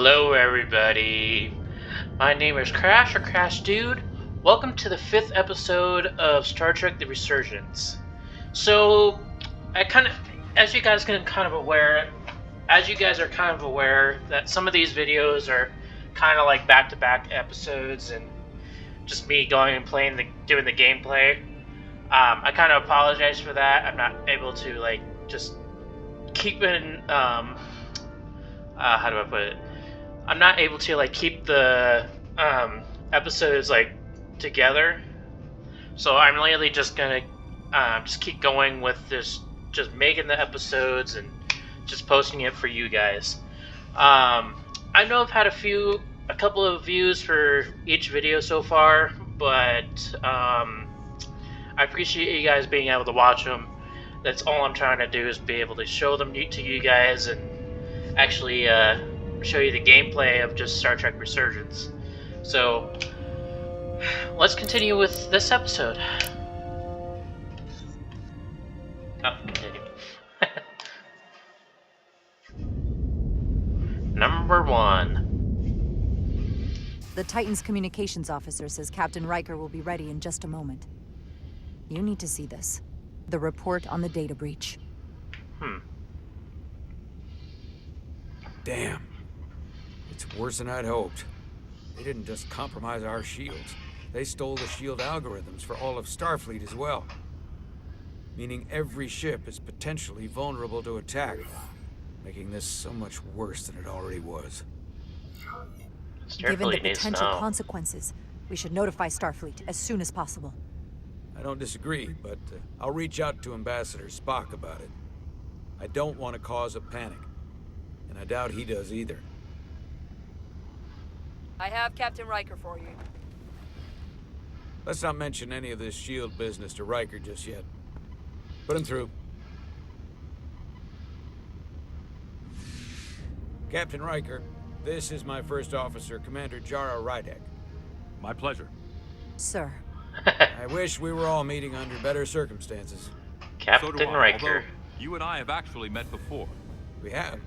Hello everybody, my name is Crash or Crash Dude. Welcome to the 5th episode of Star Trek The Resurgence. So, as you guys are kind of aware that some of these videos are kind of like back-to-back episodes and just me going and doing the gameplay. I kind of apologize for that. I'm not able to just keep in, how do I put it? I'm not able to keep the episodes together, so I'm really just gonna just keep going with this, just making the episodes and just posting it for you guys. I know I've had a couple of views for each video so far, but I appreciate you guys being able to watch them. That's all I'm trying to do, is be able to show them to you guys and actually show you the gameplay of just Star Trek Resurgence. So let's continue with this episode. Continue. Number 1. The Titan's communications officer says Captain Riker will be ready in just a moment. You need to see this. The report on the data breach. Damn. It's worse than I'd hoped. They didn't just compromise our shields. They stole the shield algorithms for all of Starfleet as well. Meaning every ship is potentially vulnerable to attack, making this so much worse than it already was. Given the potential consequences, we should notify Starfleet as soon as possible. I don't disagree, but I'll reach out to Ambassador Spock about it. I don't want to cause a panic, and I doubt he does either. I have Captain Riker for you. Let's not mention any of this shield business to Riker just yet. Put him through. Captain Riker, this is my first officer, Commander Jara Rydek. My pleasure. Sir. I wish we were all meeting under better circumstances. Captain So do I, Riker. although you and I have actually met before. We have.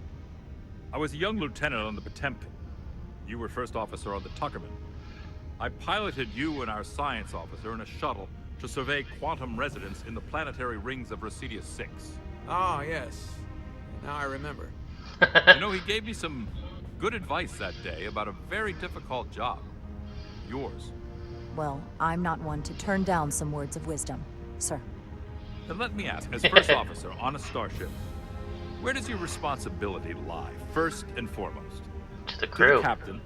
I was a young lieutenant on the Potemkin. You were first officer on the Tuckerman. I piloted you and our science officer in a shuttle to survey quantum resonance in the planetary rings of Resurgence 6. Ah, yes. Now I remember. You know, he gave me some good advice that day about a very difficult job. Yours. Well, I'm not one to turn down some words of wisdom, sir. Then let me ask, as first officer on a starship, where does your responsibility lie, first and foremost? To the To crew. the captain,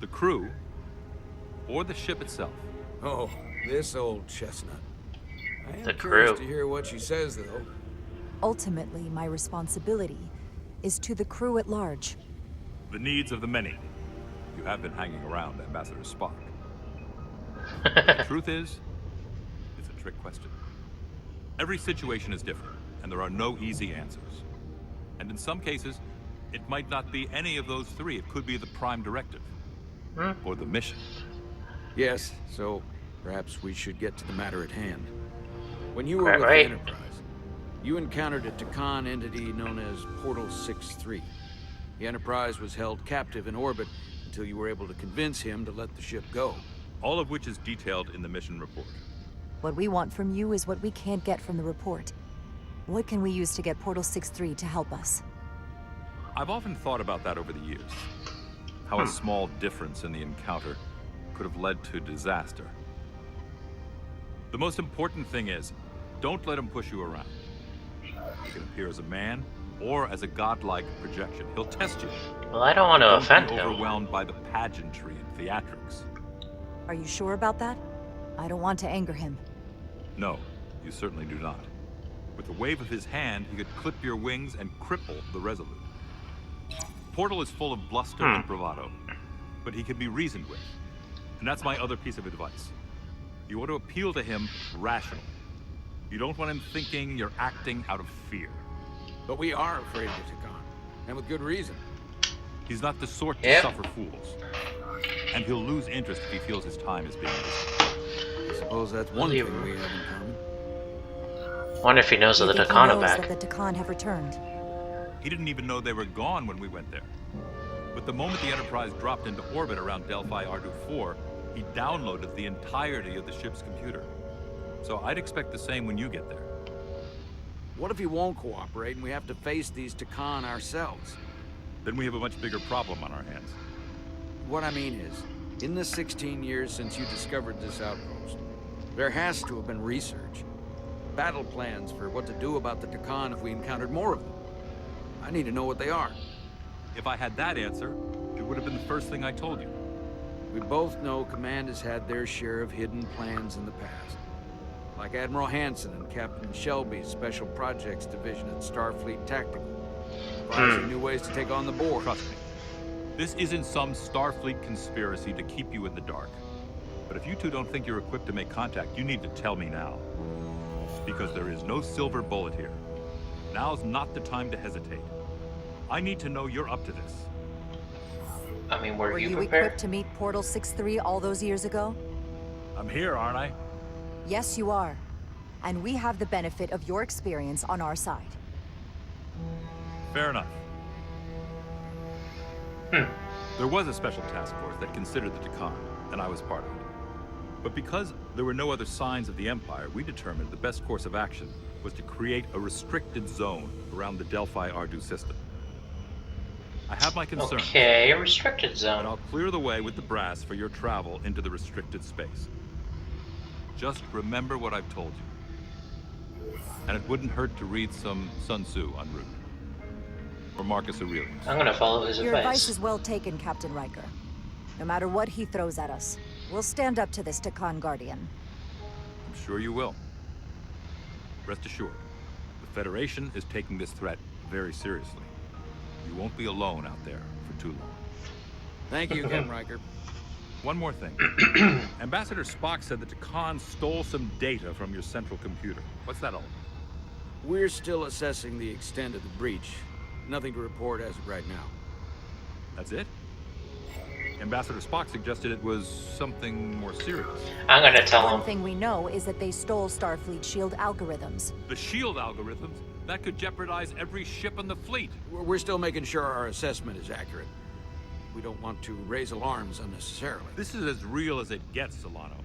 the crew, or the ship itself? Oh, this old chestnut. I am The curious crew. to hear what she says, though. Ultimately, my responsibility is to the crew at large. The needs of the many. You have been hanging around Ambassador Spock. The truth is, it's a trick question. Every situation is different, and there are no easy answers. And in some cases, it might not be any of those three. It could be the prime directive. Or the mission. Yes, so perhaps we should get to the matter at hand. When you were with Right. the Enterprise, you encountered a Takan entity known as Portal 6-3. The Enterprise was held captive in orbit until you were able to convince him to let the ship go. All of which is detailed in the mission report. What we want from you is what we can't get from the report. What can we use to get Portal 6-3 to help us? I've often thought about that over the years. How a small difference in the encounter could have led to disaster. The most important thing is, don't let him push you around. He can appear as a man or as a godlike projection. He'll test you. Well, I don't want to Don't offend be him. overwhelmed by the pageantry and theatrics. Are you sure about that? I don't want to anger him. No, you certainly do not. With a wave of his hand, he could clip your wings and cripple the Resolute. Portal is full of bluster and bravado, but he can be reasoned with. And that's my other piece of advice. You want to appeal to him rationally. You don't want him thinking you're acting out of fear. But we are afraid of the Takan, and with good reason. He's not the sort to Yep. suffer fools. And he'll lose interest if he feels his time is being wasted. I suppose that's one Believe thing him. we have in common. Wonder if he knows of the Do you think he Takana knows back. that the Takan have returned? He didn't even know they were gone when we went there. But the moment the Enterprise dropped into orbit around Delphi Ardu 4, he downloaded the entirety of the ship's computer. So I'd expect the same when you get there. What if he won't cooperate and we have to face these Takan ourselves? Then we have a much bigger problem on our hands. What I mean is, in the 16 years since you discovered this outpost, there has to have been research. Battle plans for what to do about the Takan if we encountered more of them. I need to know what they are. If I had that answer, it would have been the first thing I told you. We both know Command has had their share of hidden plans in the past. Like Admiral Hansen and Captain Shelby's Special Projects Division at Starfleet Tactical. Devising new ways to take on the board. Trust me. This isn't some Starfleet conspiracy to keep you in the dark. But if you two don't think you're equipped to make contact, you need to tell me now. Because there is no silver bullet here. Now's not the time to hesitate. I need to know you're up to this. I mean, were you equipped prepared? to meet Portal 6-3 all those years ago? I'm here, aren't I? Yes, you are. And we have the benefit of your experience on our side. Fair enough. There was a special task force that considered the Takan, and I was part of it. But because there were no other signs of the Empire, we determined the best course of action was to create a restricted zone around the Delphi Ardu system. I have my concerns. Okay, a restricted But zone. I'll clear the way with the brass for your travel into the restricted space. Just remember what I've told you. And it wouldn't hurt to read some Sun Tzu en route. Or Marcus Aurelius. I'm gonna follow his Your advice advice. is well taken, Captain Riker. No matter what he throws at us, we'll stand up to this Takan Guardian. I'm sure you will. Rest assured, the Federation is taking this threat very seriously. You won't be alone out there for too long. Thank you again, Riker. One more thing. Ambassador Spock said that Takan stole some data from your central computer. What's that all about? We're still assessing the extent of the breach. Nothing to report as of right now. That's it? Ambassador Spock suggested it was something more serious. I'm gonna tell One him. thing we know is that they stole Starfleet shield algorithms. The SHIELD algorithms? That could jeopardize every ship in the fleet. We're still making sure our assessment is accurate. We don't want to raise alarms unnecessarily. This is as real as it gets, Solano.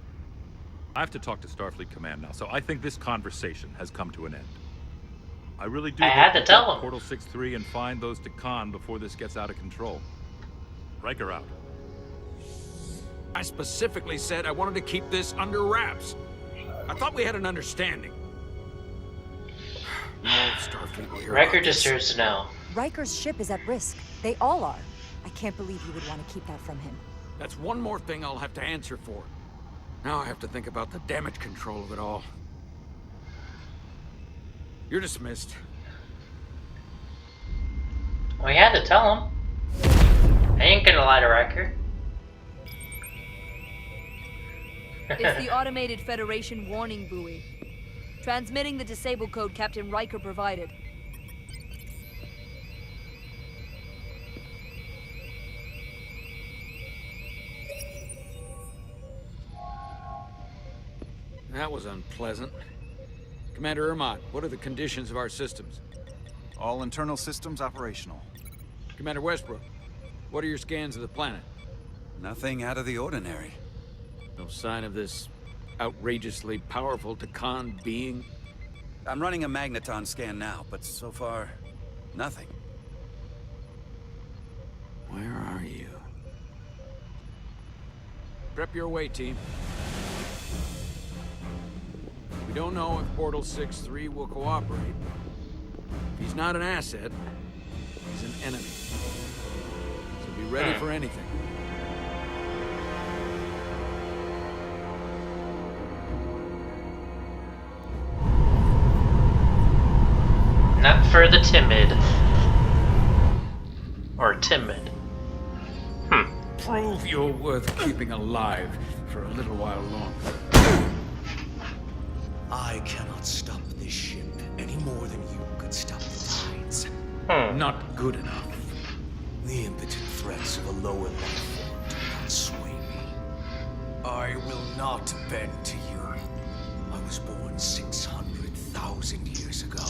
I have to talk to Starfleet Command now, so I think this conversation has come to an end. I really do I hope had to we tell get him. Portal 6-3 and find those Takan before this gets out of control. Riker out. I specifically said I wanted to keep this under wraps. I thought we had an understanding. No, Starfleet will hear Riker about this. deserves to know. Riker's ship is at risk. They all are. I can't believe you would want to keep that from him. That's one more thing I'll have to answer for. Now I have to think about the damage control of it all. You're dismissed. We had to tell him. I ain't gonna lie to Riker. It's the automated Federation warning buoy. Transmitting the disable code Captain Riker provided. That was unpleasant. Commander Ermont, what are the conditions of our systems? All internal systems operational. Commander Westbrook, what are your scans of the planet? Nothing out of the ordinary. No sign of this outrageously powerful Takan being? I'm running a magneton scan now, but so far, nothing. Where are you? Prep your way, team. We don't know if Portal 6-3 will cooperate. If he's not an asset, he's an enemy. So be ready for anything. Not for the timid. Or timid. Prove you're worth keeping alive for a little while longer. I cannot stop this ship any more than you could stop the tides. Not good enough. The impotent threats of a lower life form do not sway me. I will not bend to you. I was born 600,000 years ago.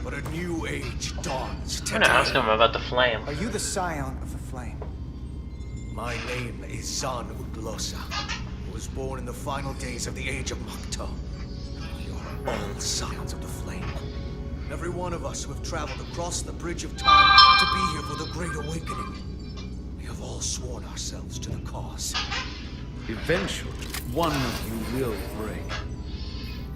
But a new age dawns I'm gonna ask today. him about the flame. Are you the scion of the flame. My name is Zan Uglosa. I was born in the final days of the Age of Makto. We are all Scions of the Flame. Every one of us who have traveled across the Bridge of Time to be here for the Great Awakening. We have all sworn ourselves to the cause. Eventually, one of you will break.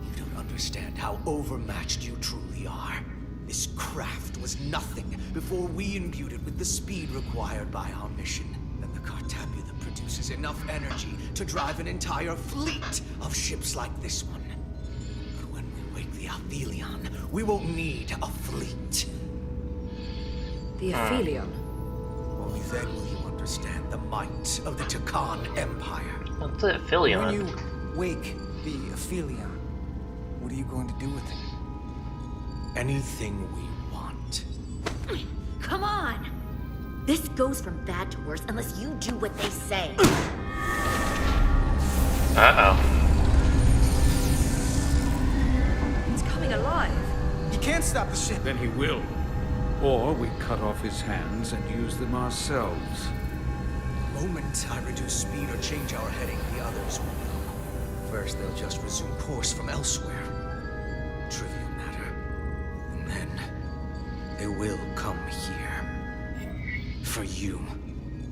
You don't understand how overmatched you truly are. This craft was nothing before we imbued it with the speed required by our mission. Then the Cartabula produces enough energy to drive an entire fleet of ships like this one. But when we wake the Aphelion, we won't need a fleet. The Aphelion? Only then will you understand the might of the Takan Empire. What's the Aphelion? When you wake the Aphelion, what are you going to do with it? Anything we want. Come on! This goes from bad to worse unless you do what they say. Uh-oh. It's coming alive. You can't stop the ship. Then he will. Or we cut off his hands and use them ourselves. The moment I reduce speed or change our heading, the others will know. First, they'll just resume course from elsewhere. Trivial matter. And then, they will come here. For you,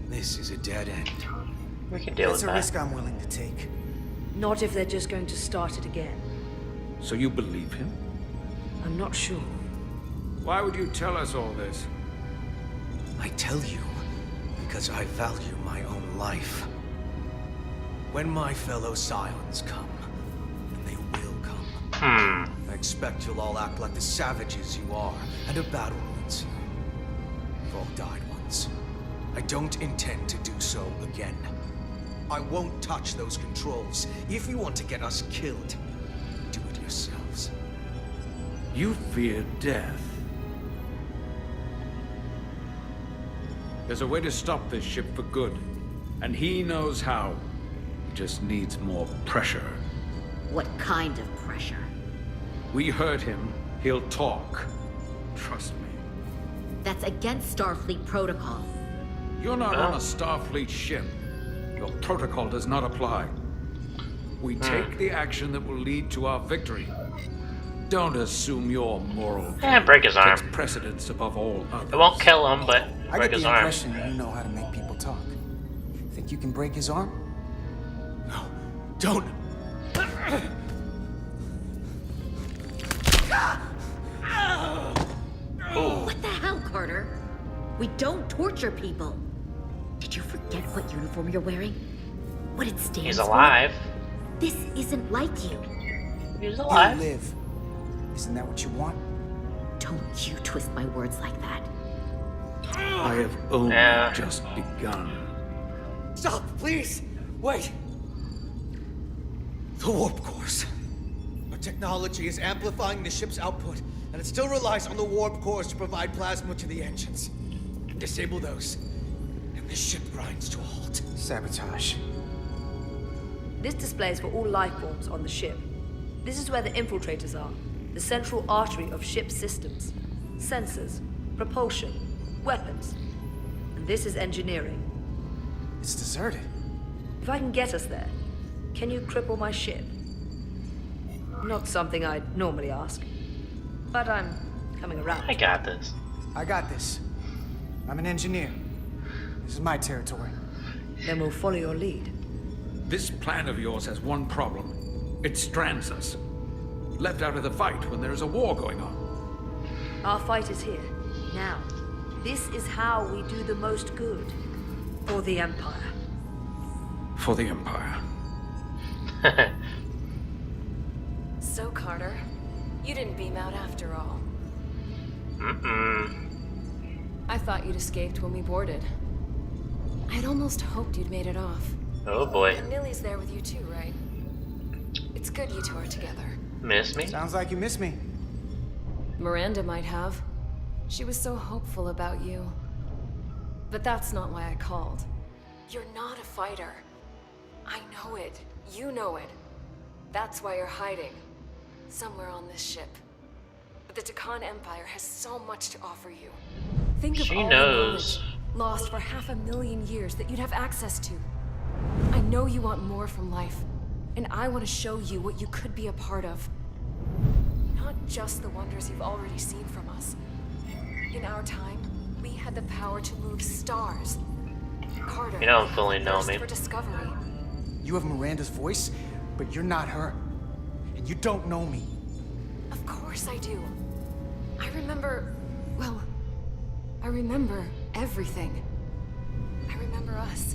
this is a dead end. We can deal That's with a that. risk I'm willing to take. Not if they're just going to start it again. So you believe him? I'm not sure. Why would you tell us all this? I tell you, because I value my own life. When my fellow Scions come, and they will come, I expect you'll all act like the savages you are, and a battle will ensue. You've all died once. I don't intend to do so again. I won't touch those controls. If you want to get us killed, do it yourselves. You fear death. There's a way to stop this ship for good, and he knows how. He just needs more pressure. What kind of pressure? We heard him. He'll talk. Trust me. That's against Starfleet protocol. You're not on a Starfleet ship. Your protocol does not apply. We take the action that will lead to our victory. Don't assume your moral Break his arm. takes precedence above all others. It won't kill him, but I break get his the arm. impression you know how to make people talk. Think you can break his arm? No, don't! What the hell, Carter? We don't torture people. Did you forget what uniform you're wearing? What it stands He's for? alive. This isn't like you. He's You alive. live. Isn't that what you want? Don't you twist my words like that. I have only just begun. Stop, please! Wait! The warp cores. Our technology is amplifying the ship's output, and it still relies on the warp cores to provide plasma to the engines. Disable those, and the ship grinds to a halt. Sabotage. This display is for all life forms on the ship. This is where the infiltrators are, the central artery of ship systems, sensors, propulsion, weapons. And this is engineering. It's deserted. If I can get us there, can you cripple my ship? Not something I'd normally ask, but I'm coming around. I got this. I got this. I'm an engineer. This is my territory. Then we'll follow your lead. This plan of yours has one problem. It strands us. Left out of the fight when there is a war going on. Our fight is here, now. This is how we do the most good. For the Empire. For the Empire. So, Carter, you didn't beam out after all. I thought you'd escaped when we boarded. I'd almost hoped you'd made it off. Oh boy. And Millie's there with you too, right? It's good you two are together. Miss me? Sounds like you miss me. Miranda might have. She was so hopeful about you. But that's not why I called. You're not a fighter. I know it. You know it. That's why you're hiding. Somewhere on this ship. But the Takan Empire has so much to offer you. Think of She all knows. the knowledge, lost for 500,000 years that you'd have access to. I know you want more from life, and I want to show you what you could be a part of. Not just the wonders you've already seen from us. In our time, we had the power to move stars. Carter, You don't fully know thirst me. for discovery. You have Miranda's voice, but you're not her. And you don't know me. Of course I do. I remember... well, I remember everything. I remember us.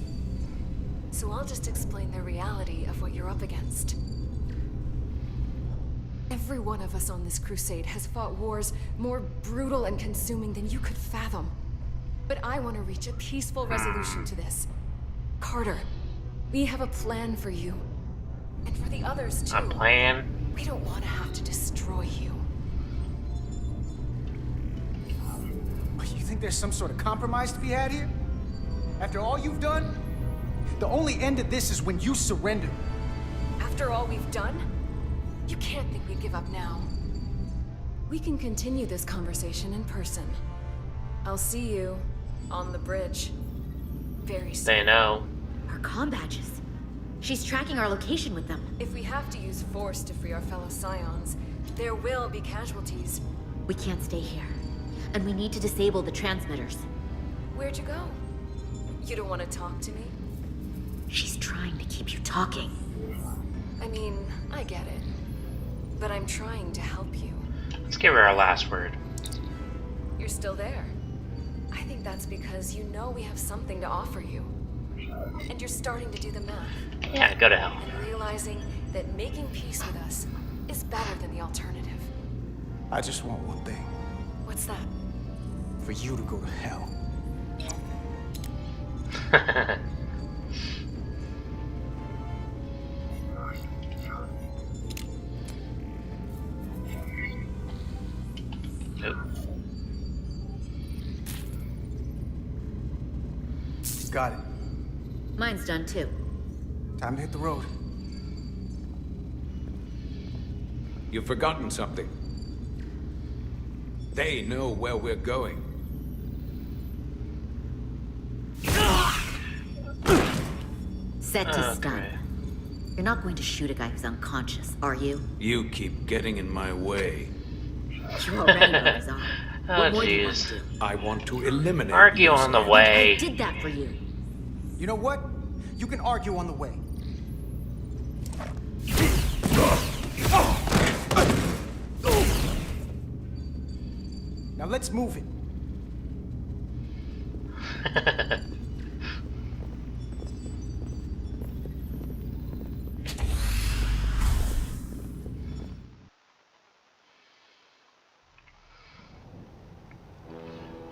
So I'll just explain the reality of what you're up against. Every one of us on this crusade has fought wars more brutal and consuming than you could fathom. But I want to reach a peaceful resolution to this. Carter, we have a plan for you. And for the others, too. A plan? We don't want to have to destroy you. You think there's some sort of compromise to be had here? After all you've done? The only end of this is when you surrender. After all we've done, you can't think we'd give up now. We can continue this conversation in person. I'll see you on the bridge very soon. They know. Our comm badges. She's tracking our location with them. If we have to use force to free our fellow Scions, there will be casualties. We can't stay here. And we need to disable the transmitters. Where'd you go? You don't want to talk to me? She's trying to keep you talking. I mean, I get it. But I'm trying to help you. Let's give her our last word. You're still there. I think that's because you know we have something to offer you. And you're starting to do the math. Yeah, go to hell. And realizing that making peace with us is better than the alternative. I just want one thing. What's that? For you to go to hell. Nope. Got it. Mine's done too. Time to hit the road. You've forgotten something. They know where we're going. Set to stun. Okay. You're not going to shoot a guy who's unconscious, are you? You keep getting in my way. You already know he's on. Oh, What more do you want jeez. to do? I want to eliminate Argue you, on the Sam. way. I did that for you. You know what? You can argue on the way. Now let's move it.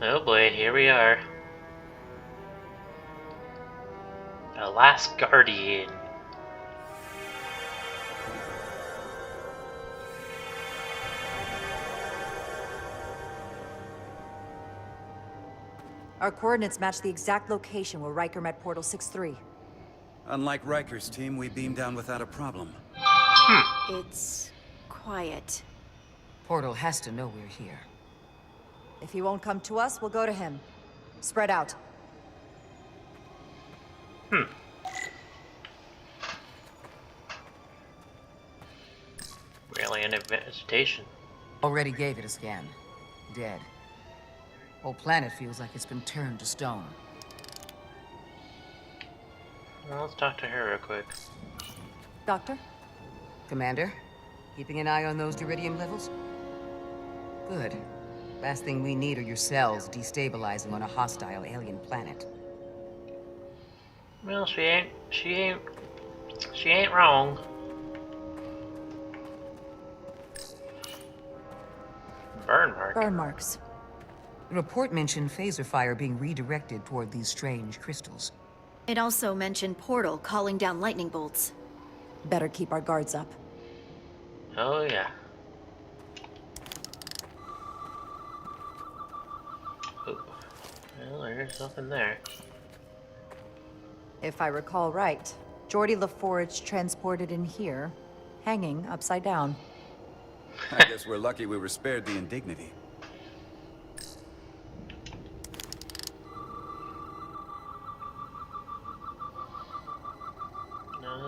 Oh boy, here we are. The last Guardian. Our coordinates match the exact location where Riker met Portal 6-3. Unlike Riker's team, we beamed down without a problem. It's quiet. Portal has to know we're here. If he won't come to us, we'll go to him. Spread out. Really an visitation. Already gave it a scan. Dead. Whole planet feels like it's been turned to stone. Well, let's talk to her real quick. Doctor? Commander, keeping an eye on those Duridium levels? Good. Last thing we need are your cells destabilizing on a hostile alien planet. Well, she ain't wrong. Burn mark. Burn marks. The report mentioned phaser fire being redirected toward these strange crystals. It also mentioned Portal calling down lightning bolts. Better keep our guards up. Oh yeah. Oh. Well, there's nothing there. If I recall right, Geordi LaForge transported in here, hanging upside down. I guess we're lucky we were spared the indignity.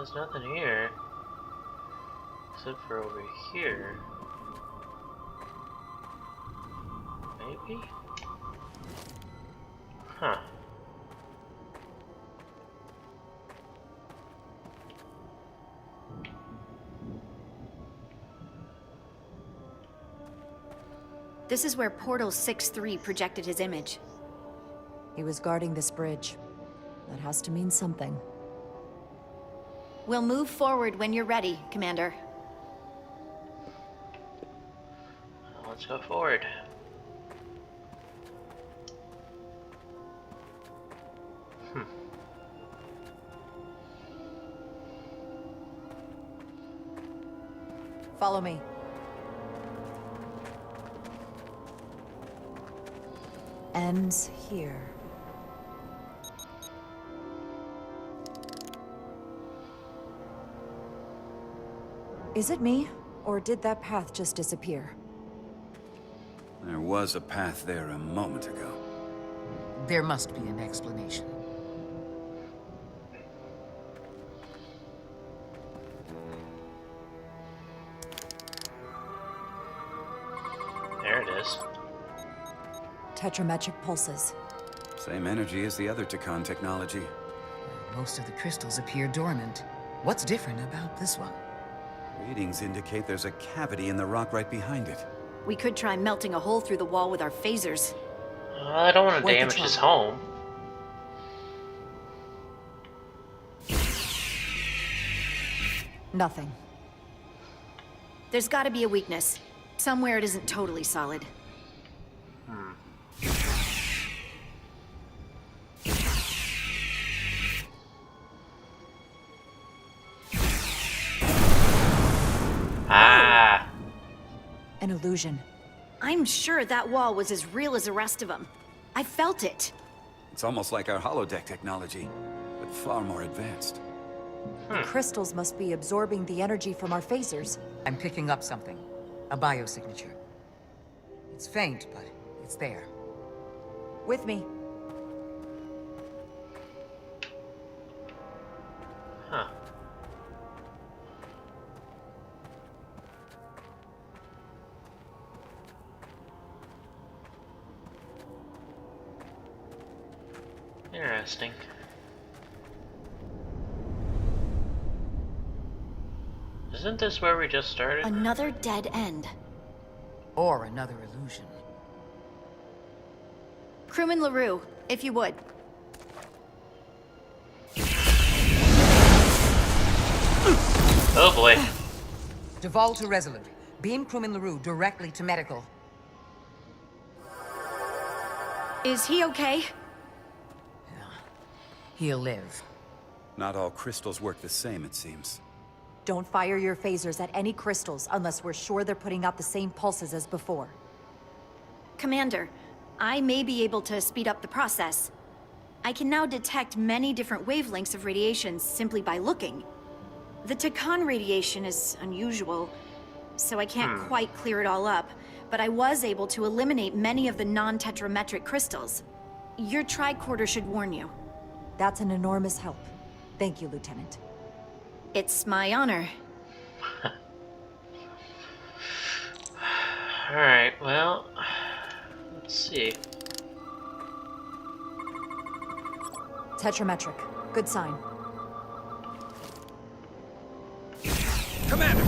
there's nothing here. Except for over here. Maybe? Huh. This is where Portal 6-3 projected his image. He was guarding this bridge. That has to mean something. We'll move forward when you're ready, Commander. Let's go forward. Follow me. Ends here. Is it me, or did that path just disappear? There was a path there a moment ago. There must be an explanation. There it is. Tetrametric pulses. Same energy as the other Takan technology. Most of the crystals appear dormant. What's different about this one? Readings indicate there's a cavity in the rock right behind it. We could try melting a hole through the wall with our phasers. I don't want to damage his home. Nothing. There's gotta be a weakness. Somewhere it isn't totally solid. Ah! An illusion. I'm sure that wall was as real as the rest of them. I felt it. It's almost like our holodeck technology, but far more advanced. The crystals must be absorbing the energy from our phasers. I'm picking up something. A biosignature. It's faint, but it's there. With me. Huh. Interesting. Isn't this where we just started? Another dead end. Or another illusion. Crewman LaRue, if you would. Oh boy. Duval to Resolute. Beam crewman LaRue directly to medical. Is he okay? He'll live. Not all crystals work the same, it seems. Don't fire your phasers at any crystals unless we're sure they're putting out the same pulses as before. Commander, I may be able to speed up the process. I can now detect many different wavelengths of radiation simply by looking. The Takan radiation is unusual, so I can't quite clear it all up, but I was able to eliminate many of the non-tetrametric crystals. Your tricorder should warn you. That's an enormous help. Thank you, Lieutenant. It's my honor. Alright, well, let's see. Tetrametric. Good sign. Commander!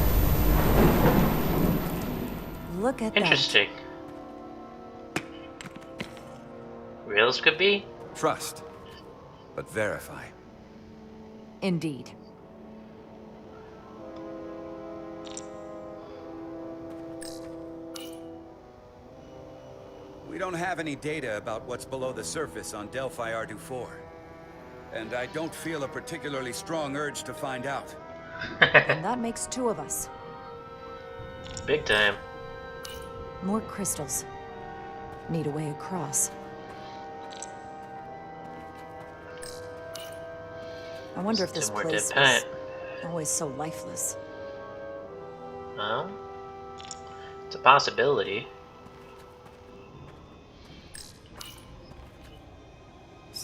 Look at that. Interesting. Real as could be? Trust, but verify. Indeed. We don't have any data about what's below the surface on Delphi Ardu 4. And I don't feel a particularly strong urge to find out. And that makes two of us. Big time. More crystals. Need a way across. I wonder if this Some more place dead was pet. always so lifeless. Well, it's a possibility.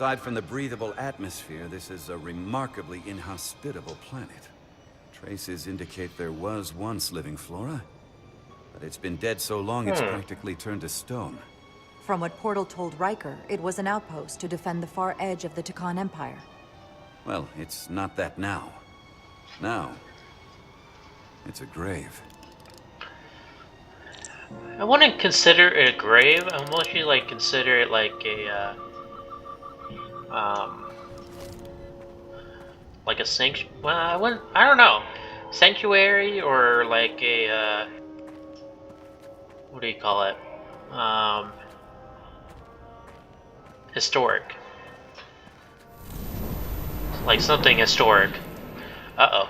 Aside from the breathable atmosphere, this is a remarkably inhospitable planet. Traces indicate there was once living flora, but it's been dead so long it's practically turned to stone. From what Portal told Riker, it was an outpost to defend the far edge of the Takan Empire. Well, it's not that now. Now, it's a grave. I wouldn't consider it a grave. I mostly like consider it like a like a sanctuary. Well, I don't know, sanctuary or like a what do you call it? Historic. Like something historic. Uh-oh.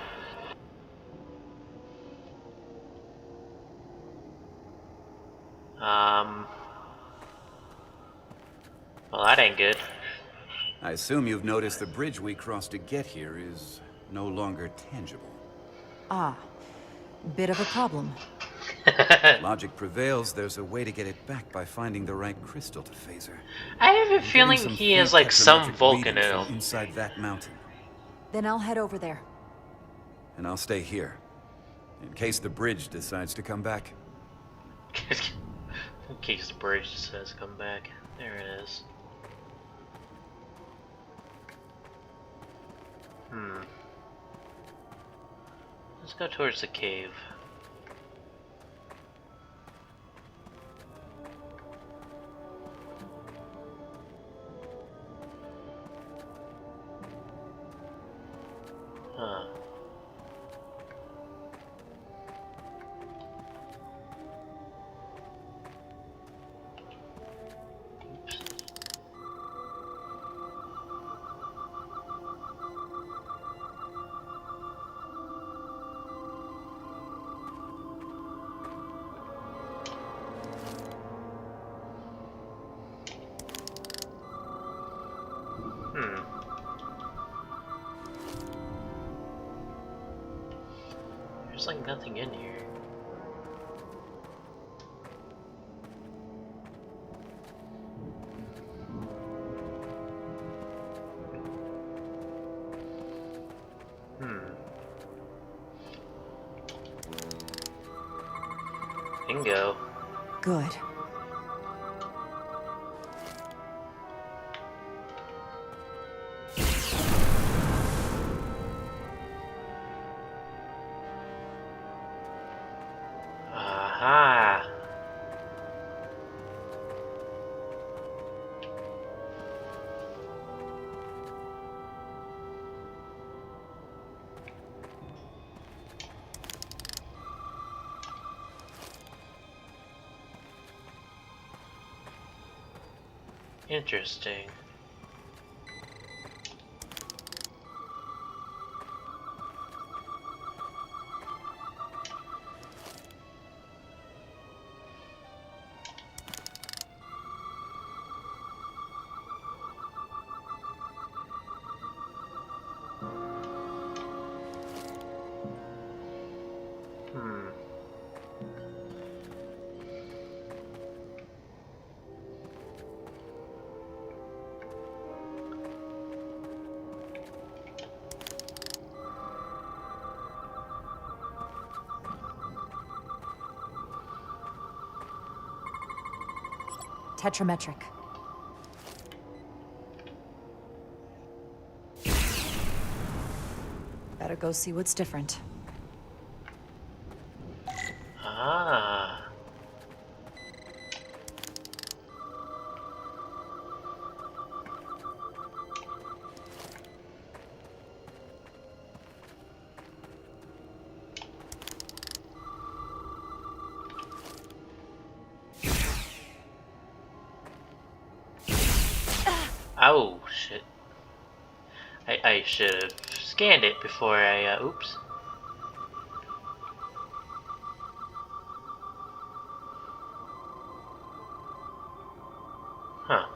Well, that ain't good. I assume you've noticed the bridge we crossed to get here is no longer tangible. Ah, bit of a problem. Logic prevails, there's a way to get it back by finding the right crystal to phaser. I have a feeling he has like some Vulcan in him. Inside that mountain. Then I'll head over there. And I'll stay here. In case the bridge decides to come back. In case the bridge decides to come back. There it is. Let's go towards the cave. Huh. Oops. There's like nothing in here. Bingo. Good. Aha. Interesting. Tetrametric. Better go see what's different. Ah. Oh, shit. I should have scanned it before I, oops. Huh.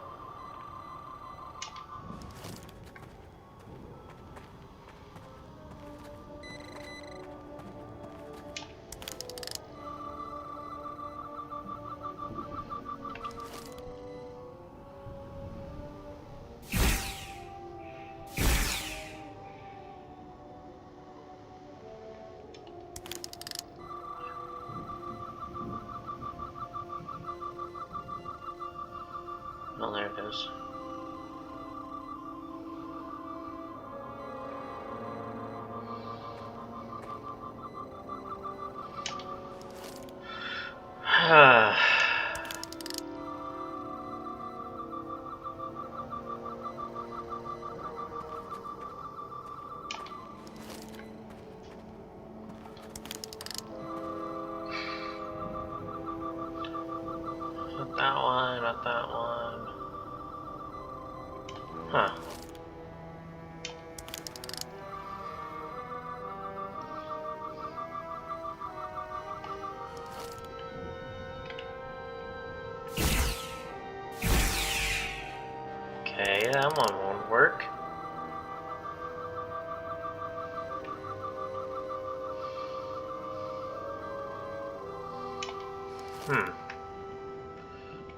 That one won't work.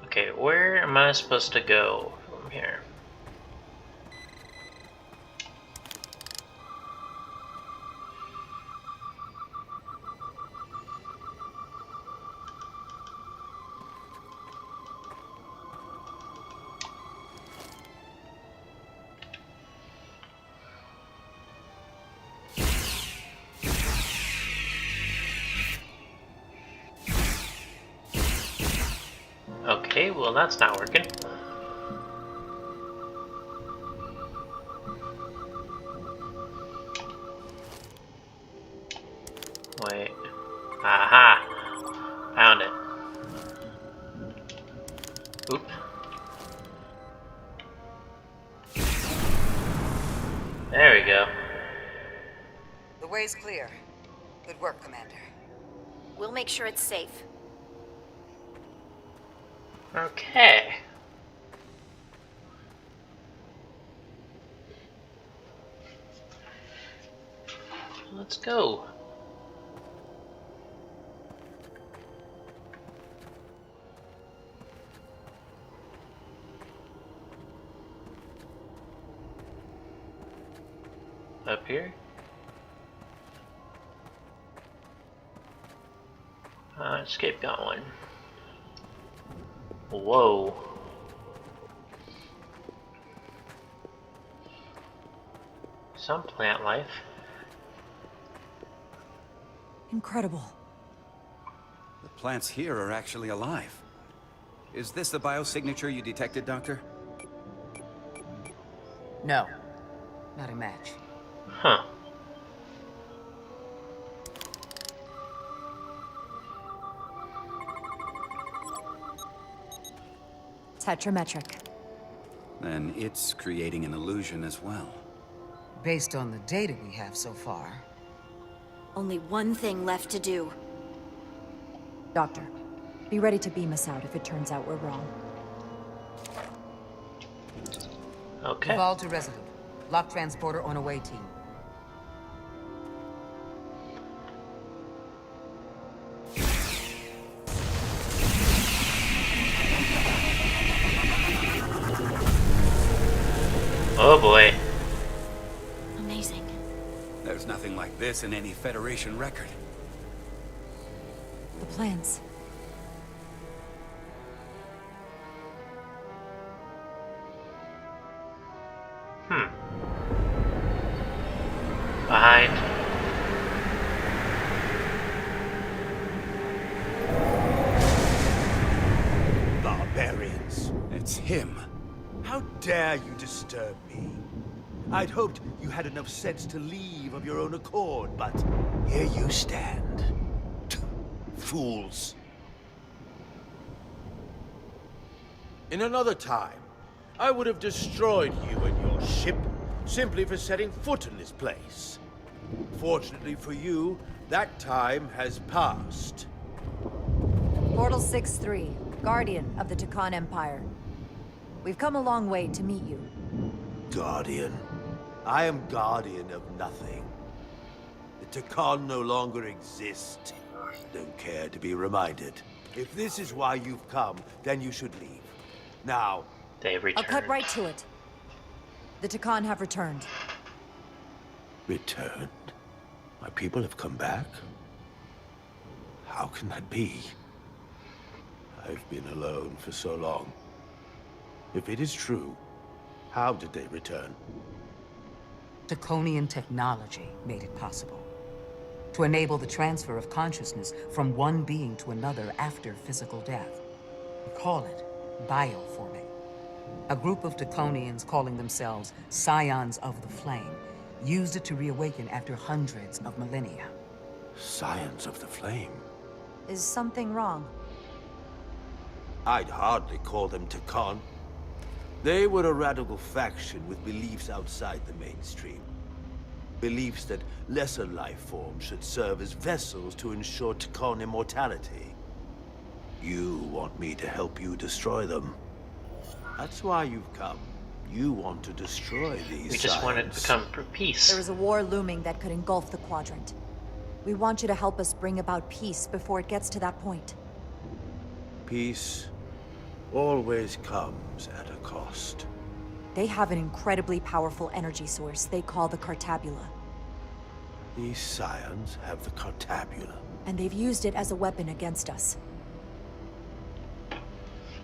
Okay, where am I supposed to go from here? Okay, well that's not working. Wait. Aha! Found it. Oop. There we go. The way's clear. Good work, Commander. We'll make sure it's safe. Okay. Let's go. Up here? Let's keep going. Whoa. Some plant life. Incredible. The plants here are actually alive. Is this the biosignature you detected, Doctor? No. Not a match. Huh. Tetrametric. Then it's creating an illusion as well. Based on the data we have so far. Only one thing left to do. Doctor, be ready to beam us out if it turns out we're wrong. Okay. Evolve to Resolute. Lock transporter on away team. Oh boy. Amazing. There's nothing like this in any Federation record. The plans. Behind. Barbarians. It's him. How dare you disturb me? I'd hoped you had enough sense to leave of your own accord, but here you stand. Fools. In another time, I would have destroyed you and your ship simply for setting foot in this place. Fortunately for you, that time has passed. Portal 6-3, Guardian of the Takan Empire. We've come a long way to meet you. Guardian. I am guardian of nothing. The Takan no longer exist. Don't care to be reminded. If this is why you've come, then you should leave. Now. They've returned. I'll cut right to it. The Takan have returned. Returned? My people have come back? How can that be? I've been alone for so long. If it is true, how did they return? Draconian technology made it possible. To enable the transfer of consciousness from one being to another after physical death. We call it bioforming. A group of Draconians calling themselves Scions of the Flame used it to reawaken after hundreds of millennia. Scions of the Flame? Is something wrong? I'd hardly call them Takan. They were a radical faction with beliefs outside the mainstream. Beliefs that lesser life forms should serve as vessels to ensure Takan immortality. You want me to help you destroy them. That's why you've come. You want to destroy these We just want it to come for peace. There is a war looming that could engulf the Quadrant. We want you to help us bring about peace before it gets to that point. Peace always comes at a cost. They have an incredibly powerful energy source they call the Cartabula. These Scions have the Cartabula. And they've used it as a weapon against us.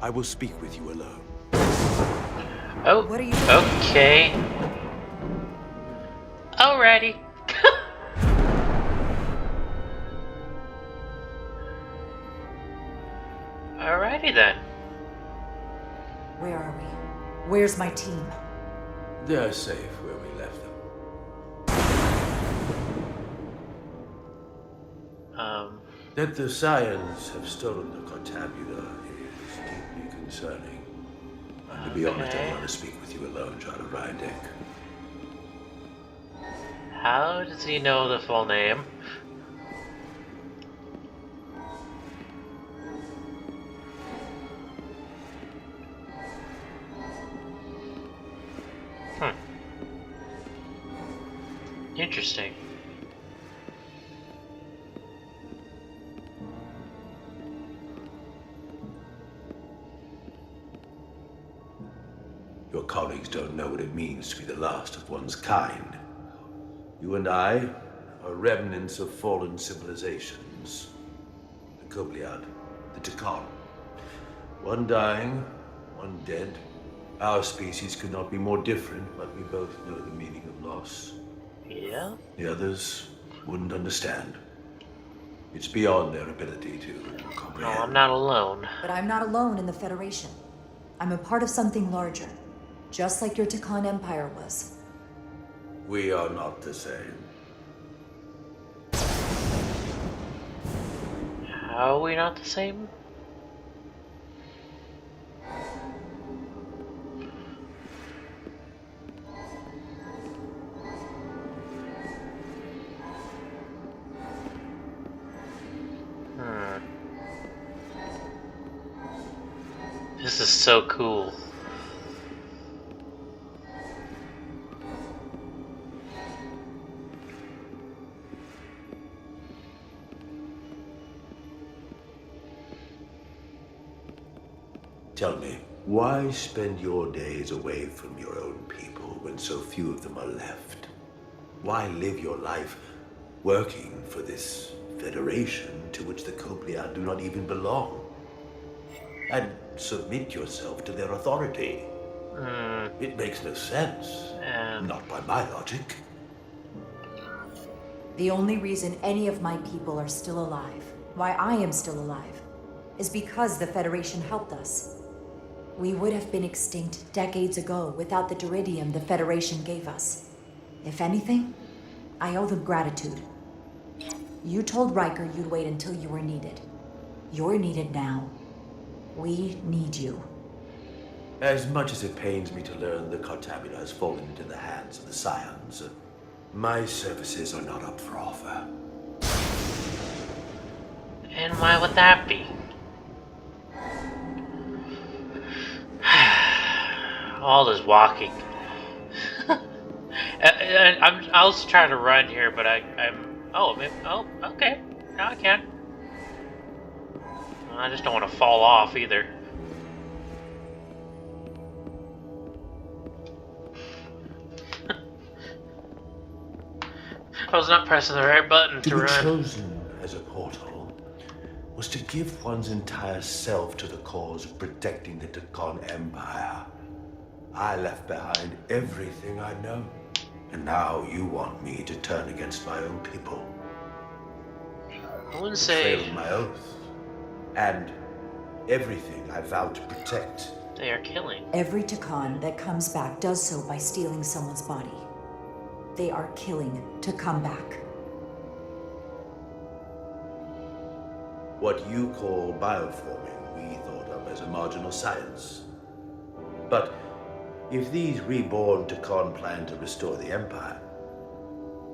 I will speak with you alone. Oh, what are you okay. Alrighty. Alrighty then. Where are we? Where's my team? They're safe where we left them. That the Scions have stolen the Cartabula is deeply concerning. And to be honest, I want to speak with you alone, John of Rhindeck. How does he know the full name? Interesting. Your colleagues don't know what it means to be the last of one's kind. You and I are remnants of fallen civilizations. The Kobliad, the Tekon. One dying, one dead. Our species could not be more different, but we both know the meaning of loss. Yeah? The others wouldn't understand. It's beyond their ability to comprehend. No, I'm not alone. But I'm not alone in the Federation. I'm a part of something larger. Just like your Tekon Empire was. We are not the same. How are we not the same? This is so cool. Tell me, why spend your days away from your own people when so few of them are left? Why live your life working for this federation to which the Kobliad do not even belong? And submit yourself to their authority. It makes no sense. Not by my logic. The only reason any of my people are still alive, why I am still alive, is because the Federation helped us. We would have been extinct decades ago without the Duridium the Federation gave us. If anything, I owe them gratitude. You told Riker you'd wait until you were needed. You're needed now. We need you. As much as it pains me to learn the Cartabula has fallen into the hands of the Scions, my services are not up for offer. And why would that be? All this walking. I was trying to run here, but oh, okay. Now I can. I just don't want to fall off either. I was not pressing the right button to run. To be chosen as a portal was to give one's entire self to the cause of protecting the Tekon Empire. I left behind everything I know, and now you want me to turn against my own people. I wouldn't say... Failed my oath. And everything I vowed to protect. They are killing. Every Tekon that comes back does so by stealing someone's body. They are killing to come back. What you call bioforming, we thought of as a marginal science. But if these reborn Tekon plan to restore the Empire,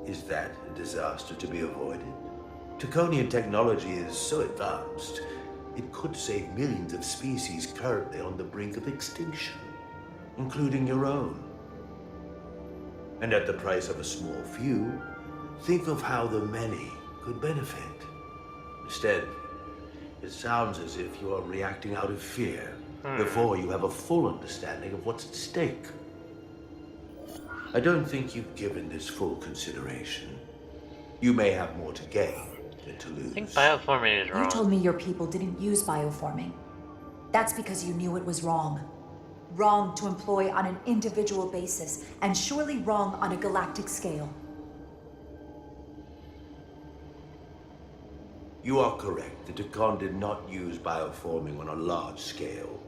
is that a disaster to be avoided? Tekonian technology is so advanced, it could save millions of species currently on the brink of extinction. including your own. And at the price of a small few, think of how the many could benefit. Instead, it sounds as if you are reacting out of fear before you have a full understanding of what's at stake. I don't think you've given this full consideration. You may have more to gain than to lose. I think bioforming is wrong. You told me your people didn't use bioforming. That's because you knew it was wrong. Wrong to employ on an individual basis, and surely wrong on a galactic scale. You are correct. The Tekon did not use bioforming on a large scale.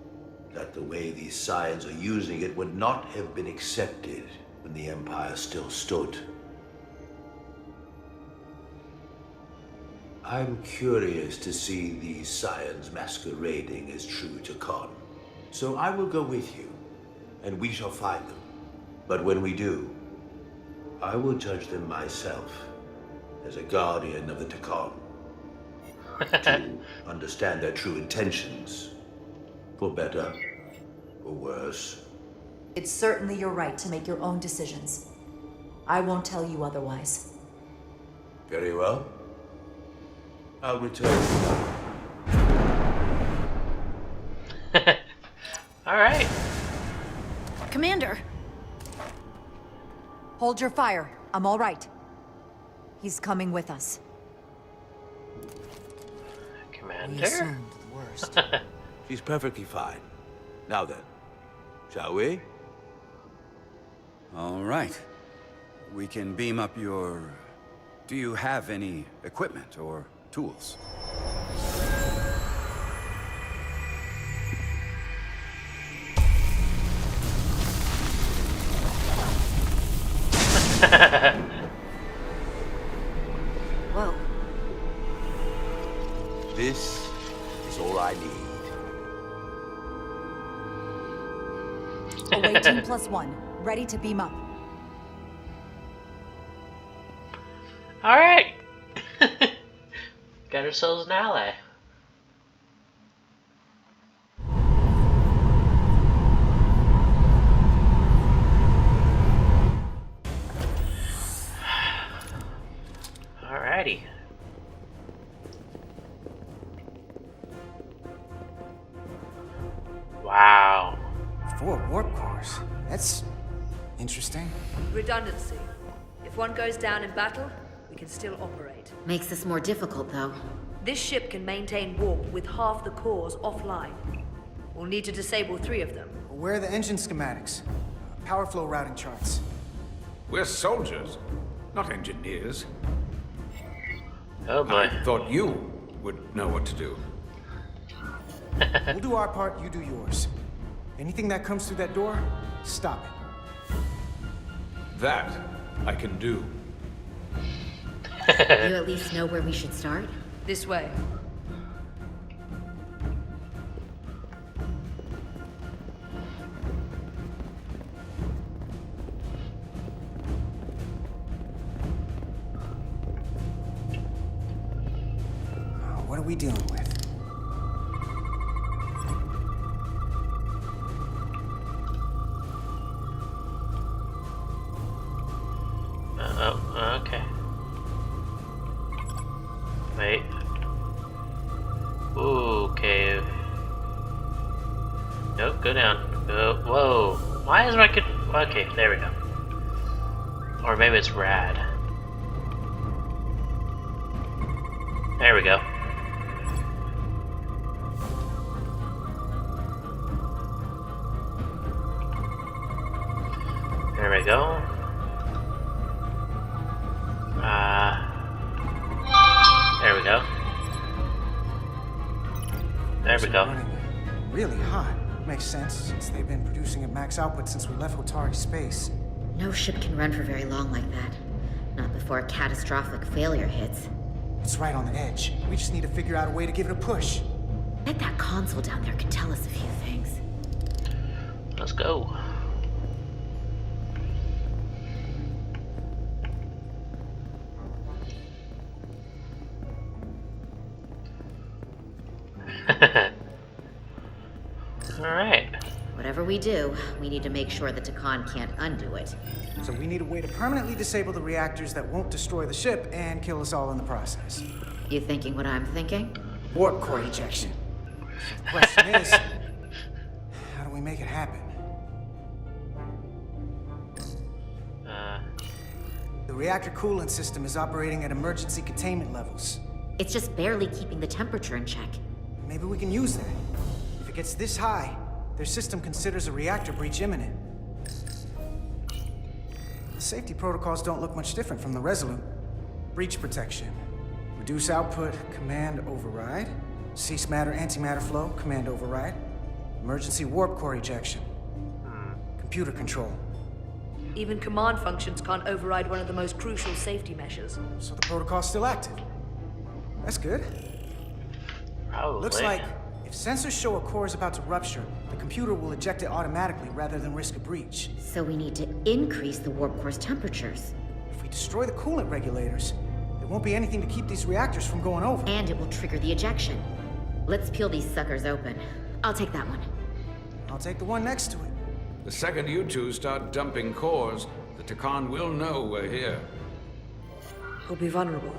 That the way these Scions are using it would not have been accepted when the Empire still stood. I'm curious to see these Scions masquerading as true Tekon. So I will go with you, and we shall find them. But when we do, I will judge them myself as a guardian of the Tekon. To understand their true intentions, for better or worse. It's certainly your right to make your own decisions. I won't tell you otherwise. Very well. I'll return. All right. Commander! Hold your fire. I'm all right. He's coming with us. We Commander? assumed the worst. She's perfectly fine. Now then, shall we? All right. We can beam up your... Do you have any equipment or tools? Whoa. This is all I need. Away team +1, ready to beam up. All right. Got ourselves an ally. Alrighty. Wow. 4 warp cores. That's interesting. Redundancy. If one goes down in battle, we can still operate. Makes this more difficult, though. This ship can maintain warp with half the cores offline. We'll need to disable 3 of them. Where are the engine schematics? Power flow routing charts. We're soldiers, not engineers. Oh boy. I thought you would know what to do. We'll do our part, you do yours. Anything that comes through that door, stop it. That I can do. You at least know where we should start? This way. What are we dealing with? Oh, okay. Wait. Ooh, cave. Nope, go down. Go. Whoa. Why is my kid? Okay, there we go. Or maybe it's rad. There we go. There we go. There we go. There we go. Running really hot. Makes sense, since they've been producing at max output since we left Otari space. No ship can run for very long like that. Not before a catastrophic failure hits. It's right on the edge. We just need to figure out a way to give it a push. I bet that console down there could tell us a few things. Let's go. Alright. Whatever we do, we need to make sure the Takan can't undo it. So we need a way to permanently disable the reactors that won't destroy the ship and kill us all in the process. You thinking what I'm thinking? Warp core ejection. So the question is, how do we make it happen? The reactor coolant system is operating at emergency containment levels. It's just barely keeping the temperature in check. Maybe we can use that. If it gets this high, their system considers a reactor breach imminent. The safety protocols don't look much different from the Resolute. Breach protection. Reduce output, command override. Cease matter, antimatter flow, command override. Emergency warp core ejection. Computer control. Even command functions can't override one of the most crucial safety measures. So the protocol's still active. That's good. Probably. Looks like if sensors show a core is about to rupture, the computer will eject it automatically rather than risk a breach. So we need to increase the warp core's temperatures. If we destroy the coolant regulators, there won't be anything to keep these reactors from going over. And it will trigger the ejection. Let's peel these suckers open. I'll take that one. I'll take the one next to it. The second you two start dumping cores, the Takan will know we're here. We'll be vulnerable.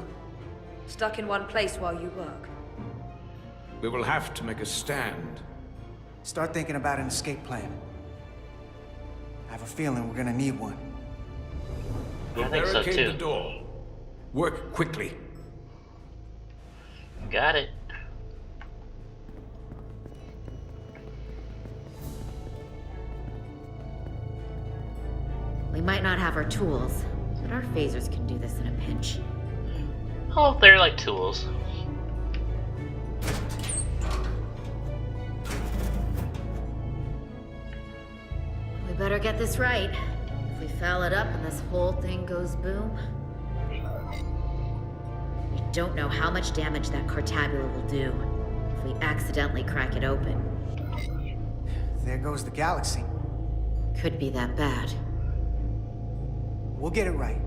Stuck in one place while you work. We will have to make a stand. Start thinking about an escape plan. I have a feeling we're gonna need one. We'll I think so, barricade too. the door. Work quickly. Got it. We might not have our tools, but our phasers can do this in a pinch. Oh, they're like tools. We better get this right. If we foul it up and this whole thing goes boom, we don't know how much damage that Cartabula will do if we accidentally crack it open. There goes the galaxy. Could be that bad. We'll get it right.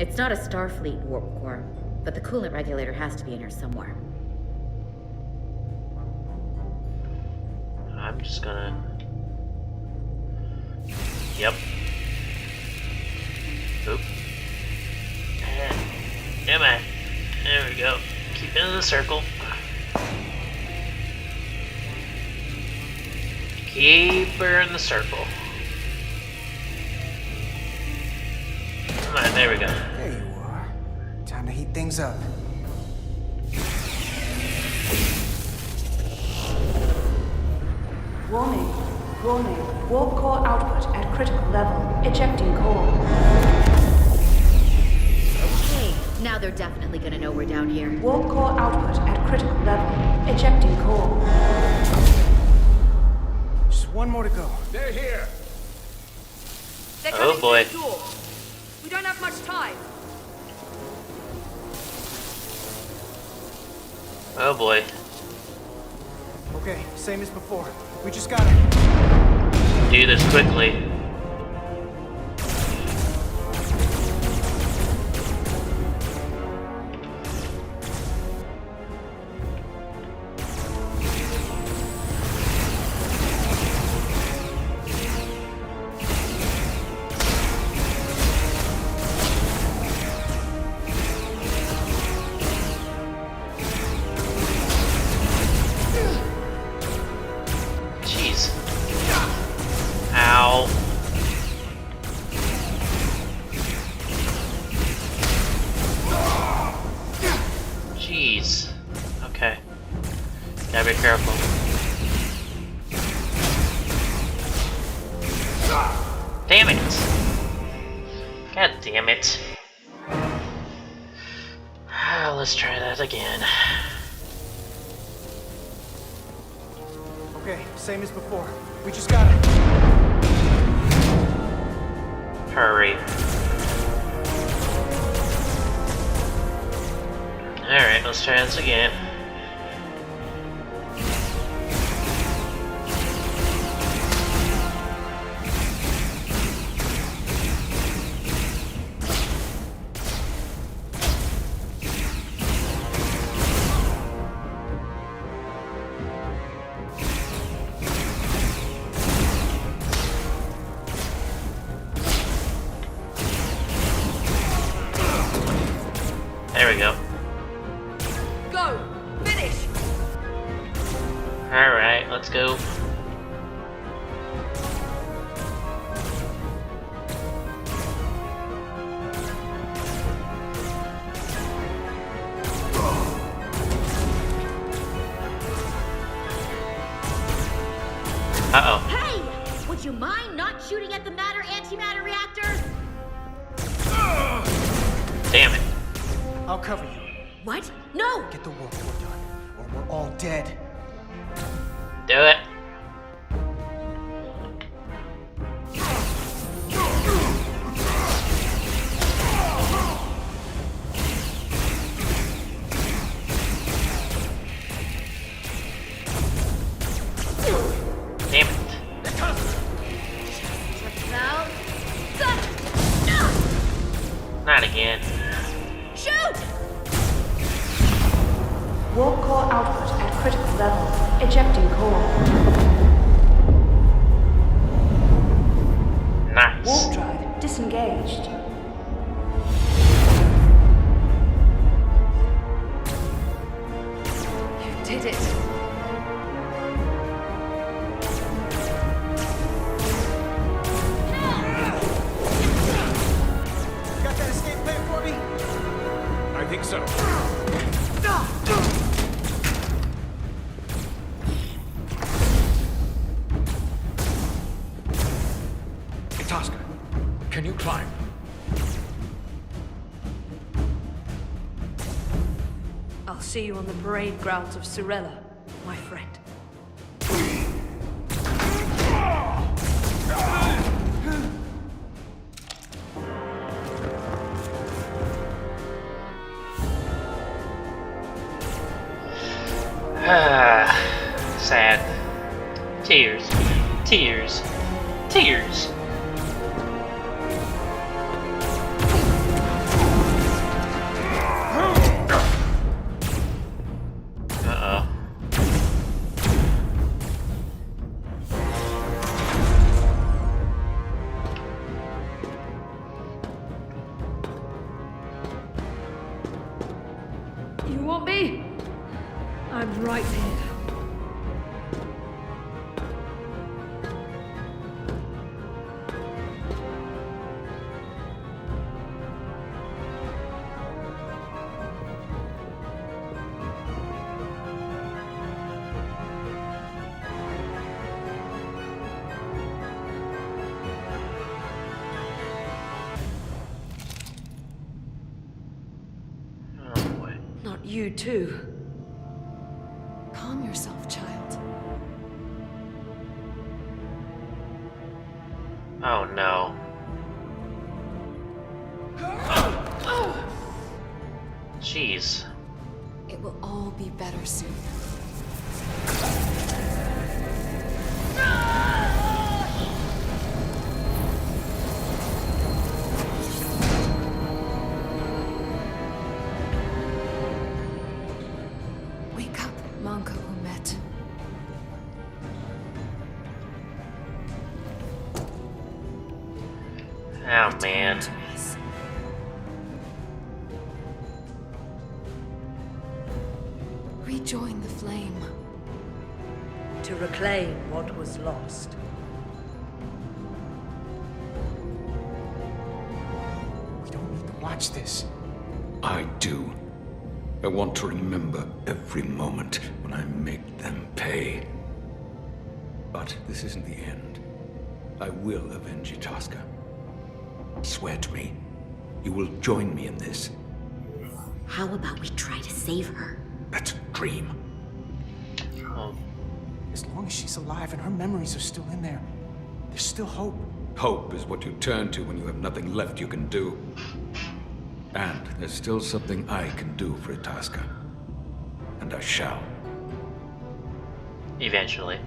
It's not a Starfleet warp core, but the coolant regulator has to be in here somewhere. I'm just gonna... Yep. Oop. Come on. There we go. Keep it in the circle. Keep her in the circle. Come on, there we go. There you are. Time to heat things up. Warning. Warning. Warp core output at critical level. Ejecting core. Okay, now they're definitely gonna know we're down here. Warp core output at critical level. Ejecting core. Just one more to go. They're here. They're Oh, coming boy. through the door. We don't have much time. Oh boy. Okay, same as before. We just gotta... Do this quickly. Jeez. Ow. Jeez. Okay. Gotta be careful. Damn it! God damn it. Let's try that again. Okay, same as before. We just gotta... Hurry. Alright, let's try this again. damn it. I'll cover you. What? No! Get the warp core done, or we're all dead. Do it. Damn it. Not again. Shoot! Warp core output at critical level. Ejecting core. Nice. Warp drive disengaged. You did it. Got that escape plan for me? I think so. Tosca, can you climb? I'll see you on the parade grounds of Surella, my friend. Sad. Tears. Tears. Tears. Uh-oh. You want me? I'm right here. Oh boy. Not you too. Calm yourself, child. Oh no. Jeez. It will all be better soon. Wake up, Manka Umet. Oh man. To us. Rejoin the flame. To reclaim what was lost. We don't need to watch this. I do. I want to remember every moment when I make them pay. But this isn't the end. I will avenge Itasca. Swear to me, you will join me in this. How about we try to save her? That's a dream. Oh. As long as she's alive and her memories are still in there, there's still hope. Hope is what you turn to when you have nothing left you can do. And there's still something I can do for Itasca. And I shall. Eventually.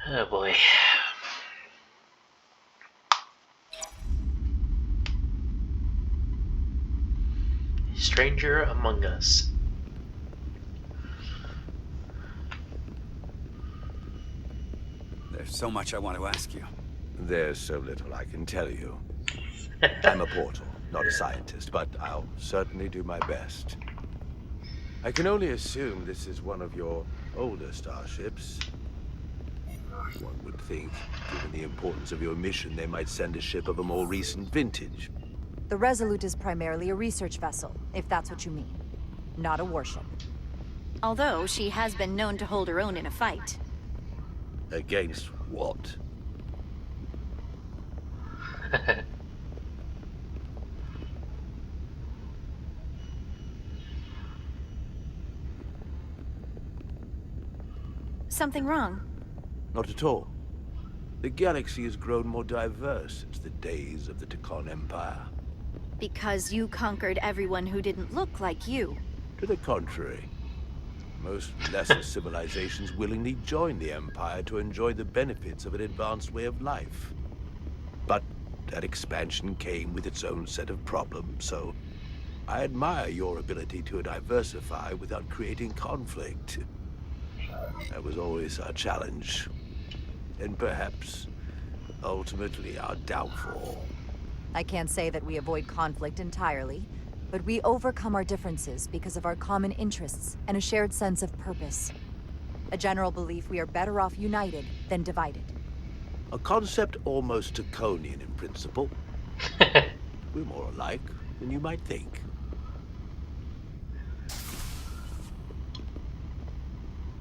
Oh boy. Stranger among us. There's so much I want to ask you. There's so little I can tell you. I'm a portal, not a scientist, but I'll certainly do my best. I can only assume this is one of your older starships. One would think, given the importance of your mission, they might send a ship of a more recent vintage. The Resolute is primarily a research vessel, if that's what you mean. Not a warship. Although she has been known to hold her own in a fight. Against what? Something wrong? Not at all. The galaxy has grown more diverse since the days of the Tekon Empire. Because you conquered everyone who didn't look like you. To the contrary. Most lesser civilizations willingly joined the Empire to enjoy the benefits of an advanced way of life. But that expansion came with its own set of problems, so I admire your ability to diversify without creating conflict. That was always our challenge. And perhaps, ultimately, our downfall. I can't say that we avoid conflict entirely, but we overcome our differences because of our common interests and a shared sense of purpose. A general belief we are better off united than divided. A concept almost Tekonian in principle. We're more alike than you might think.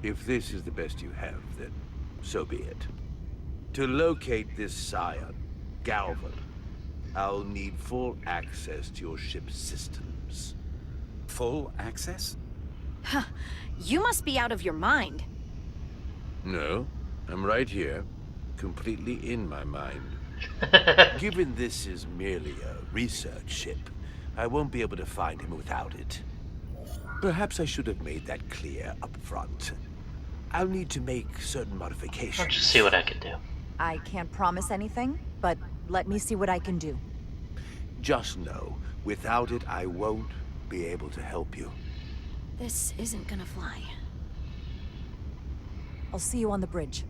If this is the best you have, then so be it. To locate this scion, Galvan, I'll need full access to your ship's systems. Full access? Huh. You must be out of your mind. No, I'm right here, completely in my mind. Given this is merely a research ship, I won't be able to find him without it. Perhaps I should have made that clear up front. I'll need to make certain modifications. I'll just see what I can do. I can't promise anything, but let me see what I can do. Just know, without it, I won't be able to help you. This isn't gonna fly. I'll see you on the bridge.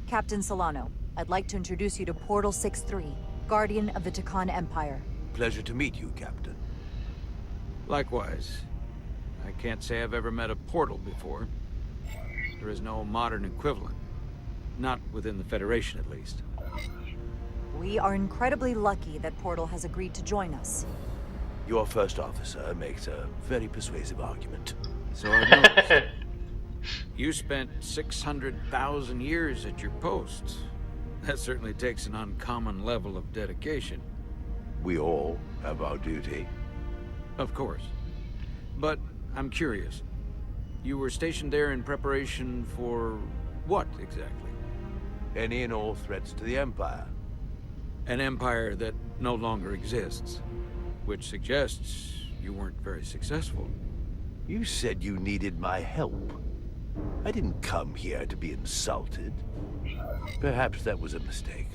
Captain Solano, I'd like to introduce you to Portal 6-3, Guardian of the Tekon Empire. Pleasure to meet you, Captain. Likewise. I can't say I've ever met a portal before. There is no modern equivalent. Not within the Federation, at least. We are incredibly lucky that Portal has agreed to join us. Your first officer makes a very persuasive argument. So I've noticed. You spent 600,000 years at your post. That certainly takes an uncommon level of dedication. We all have our duty. Of course. But I'm curious. You were stationed there in preparation for what, exactly? Any and all threats to the Empire. An empire that no longer exists. Which suggests you weren't very successful. You said you needed my help. I didn't come here to be insulted. Perhaps that was a mistake.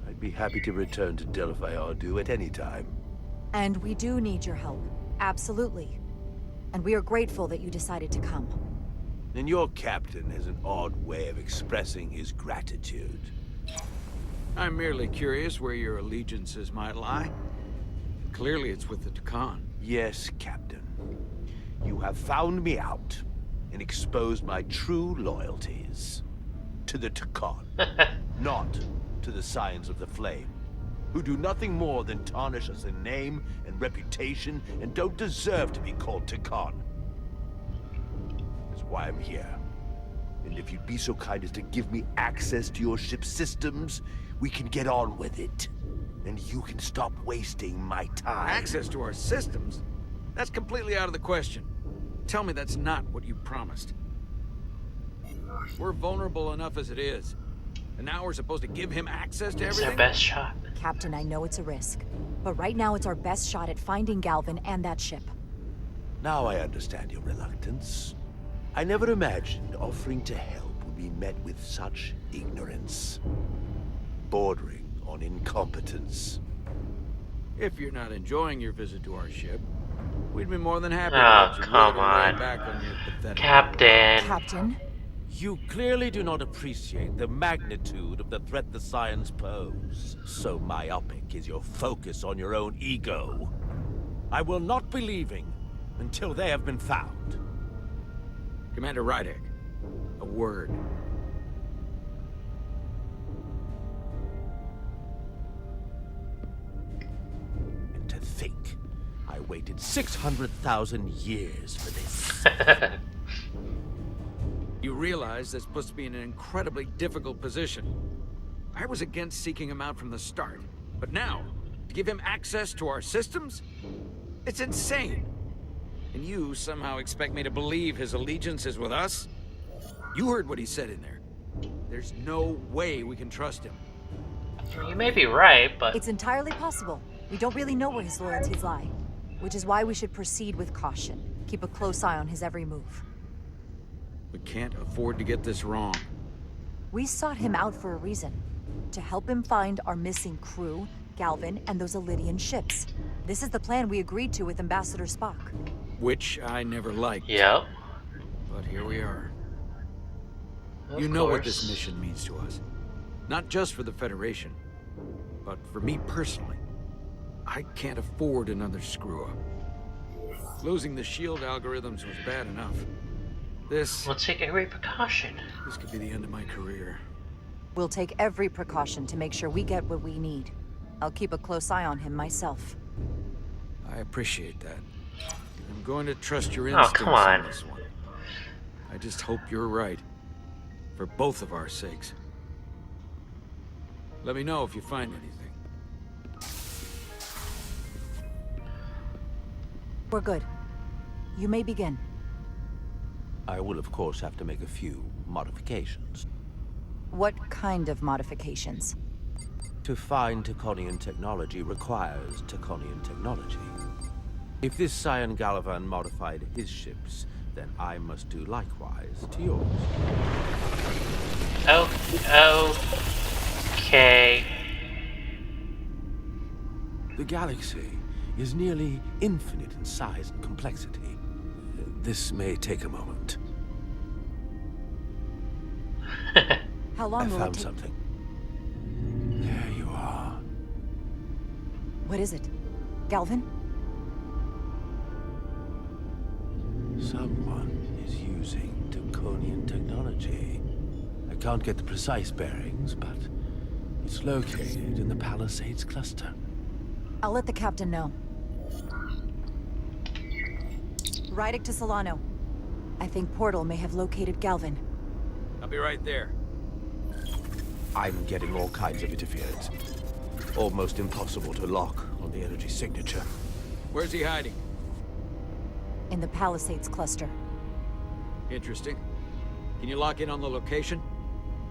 I'd be happy to return to Delphi Ardu at any time. And we do need your help. Absolutely. And we are grateful that you decided to come. And your captain has an odd way of expressing his gratitude. I'm merely curious where your allegiances might lie. Clearly it's with the Tekon. Yes, Captain. You have found me out and exposed my true loyalties. To the Tekon. Not to the Scions of the Flame, who do nothing more than tarnish us in name and reputation and don't deserve to be called Tekon. That's why I'm here. And if you'd be so kind as to give me access to your ship's systems, we can get on with it. And you can stop wasting my time. Access to our systems? That's completely out of the question. Tell me that's not what you promised. We're vulnerable enough as it is. And now we're supposed to give him access to everything? It's our best shot. Captain, I know it's a risk. But right now it's our best shot at finding Galvan and that ship. Now I understand your reluctance. I never imagined offering to help would be met with such ignorance. Bordering on incompetence. If you're not enjoying your visit to our ship, we'd be more than happy to Oh, let you come wiggle right on. back on your pathetic... Captain. Captain? You clearly do not appreciate the magnitude of the threat the Scions pose. So myopic is your focus on your own ego. I will not be leaving until they have been found. Commander Rydek, a word. And to think, I waited 600,000 years for this. You realize that's supposed to be in an incredibly difficult position. I was against seeking him out from the start. But now, to give him access to our systems? It's insane. And you somehow expect me to believe his allegiance is with us? You heard what he said in there. There's no way we can trust him. You may be right, but... It's entirely possible. We don't really know where his loyalties lie. Which is why we should proceed with caution. Keep a close eye on his every move. We can't afford to get this wrong. We sought him out for a reason. To help him find our missing crew, Galvin, and those Elydian ships. This is the plan we agreed to with Ambassador Spock. Which I never liked. Yep. But here we are. Of you know what course. this mission means to us. Not just for the Federation, but for me personally. I can't afford another screw-up. Losing the shield algorithms was bad enough. This Let's take every precaution. could be the end of my career. We'll take every precaution to make sure we get what we need. I'll keep a close eye on him myself. I appreciate that. I'm going to trust your Oh, instincts come on. this one. I just hope you're right. For both of our sakes. Let me know if you find anything. We're good. You may begin. I will, of course, have to make a few modifications. What kind of modifications? To find Taconian technology requires Taconian technology. If this Scion Gallivan modified his ships, then I must do likewise to yours. Okay. The galaxy is nearly infinite in size and complexity. This may take a moment. How long I will it found take? something. There you are. What is it? Galvin? Someone is using Taconian technology. I can't get the precise bearings, but it's located in the Palisades cluster. I'll let the captain know. Rydick to Solano. I think Portal may have located Galvin. I'll be right there. I'm getting all kinds of interference. Almost impossible to lock on the energy signature. Where's he hiding? In the Palisades cluster. Interesting. Can you lock in on the location?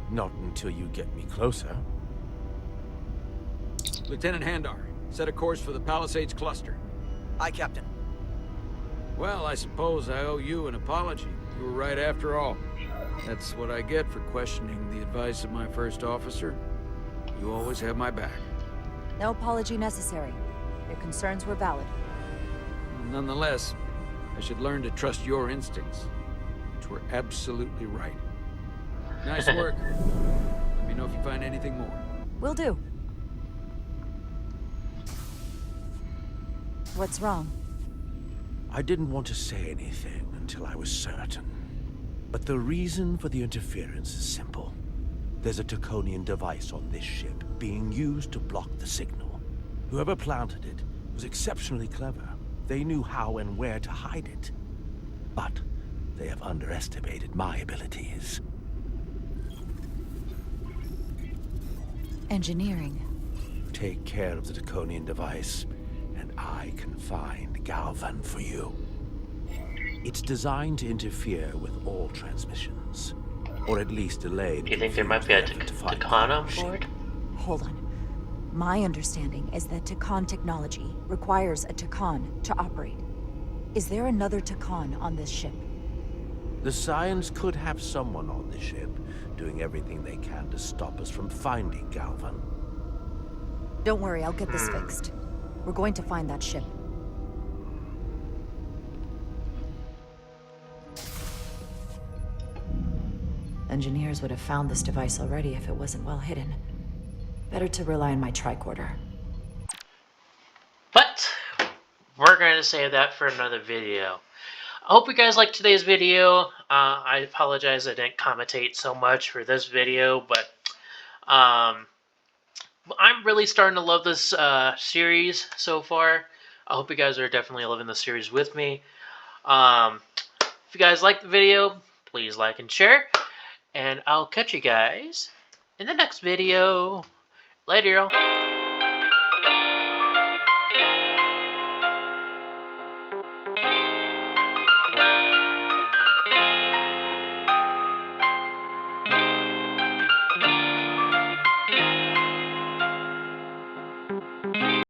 Not until you get me closer. Lieutenant Handar, set a course for the Palisades cluster. Aye, Captain. Well, I suppose I owe you an apology. You were right after all. That's what I get for questioning the advice of my first officer. You always have my back. No apology necessary. Your concerns were valid. Nonetheless, I should learn to trust your instincts, which were absolutely right. Nice work. Let me know if you find anything more. Will do. What's wrong? I didn't want to say anything until I was certain. But the reason for the interference is simple. There's a Taconian device on this ship being used to block the signal. Whoever planted it was exceptionally clever. They knew how and where to hide it. But they have underestimated my abilities. Engineering. Take care of the Taconian device, and I can find Galvan for you. It's designed to interfere with all transmissions, or at least delay. Do you think there might be a Takan on board? Hold on. My understanding is that Takan technology requires a Takan to operate. Is there another Takan on this ship? The Scions could have someone on the ship, doing everything they can to stop us from finding Galvan. Don't worry, I'll get this fixed. We're going to find that ship. Engineers would have found this device already if it wasn't well hidden. Better to rely on my tricorder. But we're going to save that for another video. I hope you guys liked today's video. I apologize I didn't commentate so much for this video, but I'm really starting to love this series so far. I hope you guys are definitely loving the series with me. If you guys like the video, please like and share. And I'll catch you guys in the next video. Later, y'all.